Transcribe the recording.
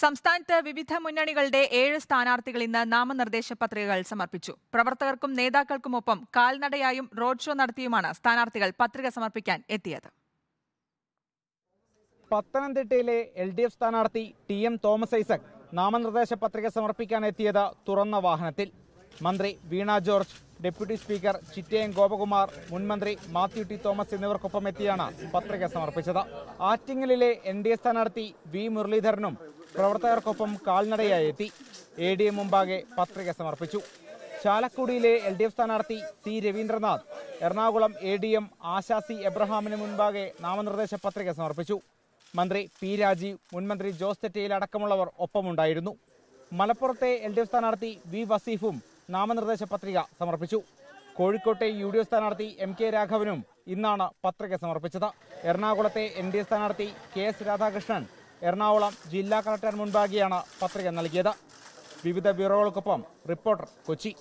സംസ്ഥാനത്ത് വിവിധ മുന്നണികളുടെ 7 സ്ഥാനാർത്ഥികൾ ഇന്ന് നാമനിർദ്ദേശ പത്രികകൾ സമർപ്പിച്ചു. പ്രവർത്തകർക്കും നേതാക്കൾക്കുമൊപ്പം കാൽനടയായും റോഡ് ഷോ നടത്തിയുമാണ് സ്ഥാനാർത്ഥികൾ പത്രിക സമർപ്പിക്കാൻ എത്തിയത്. പത്തനംതിട്ടയിലെ LDF സ്ഥാനാർത്ഥി TM തോമസ് ഐസക് നാമനിർദ്ദേശ പത്രിക സമർപ്പിക്കാൻ എത്തിയത് തുറന്ന വാഹനത്തിൽ. മന്ത്രി വീണ ജോർജ്, ഡെപ്യൂട്ടി സ്പീക്കർ ചിറ്റയം ഗോപകുമാർ, മുൻമന്ത്രി മാത്യു ടി തോമസ് എന്നിവർക്കൊപ്പം എത്തിയാണ് പത്രിക സമർപ്പിച്ചത്. ആറ്റിങ്ങലിലെ NDA സ്ഥാനാർത്ഥി V മുരളീധരനും പ്രവർത്തകർക്കൊപ്പം കാൽനടയായി എത്തി. ADM മുമ്പാകെ പത്രിക സമർപ്പിച്ചു. ചാലക്കുടിയിലെ LDF സ്ഥാനാർത്ഥി C Ravindranath Ernakulam ADM ASHA C എബ്രഹാമിന് മുൻപാകെ നാമനിർദ്ദേശ പത്രിക സമർപ്പിച്ചു. മന്ത്രി P രാജീവ്, മുൻമന്ത്രി ജോസ് തെറ്റയിൽ അടക്കമുള്ളവർ ഒപ്പമുണ്ടായിരുന്നു. മലപ്പുറത്തെ LDF സ്ഥാനാർത്ഥി V വസീഫും നാമനിർദ്ദേശ പത്രിക സമർപ്പിച്ചു. കോഴിക്കോട്ടെ UDF സ്ഥാനാർത്ഥി MK രാഘവനും ഇന്നാണ് പത്രിക സമർപ്പിച്ചത്. എറണാകുളത്തെ NDA സ്ഥാനാർത്ഥി KS രാധാകൃഷ്ണൻ എറണാകുളം ജില്ലാ കളക്ടർ മുൻപാകെയാണ് പത്രിക നൽകിയത്. വിവിധ ബ്യൂറോകൾക്കൊപ്പം റിപ്പോർട്ടർ, കൊച്ചി.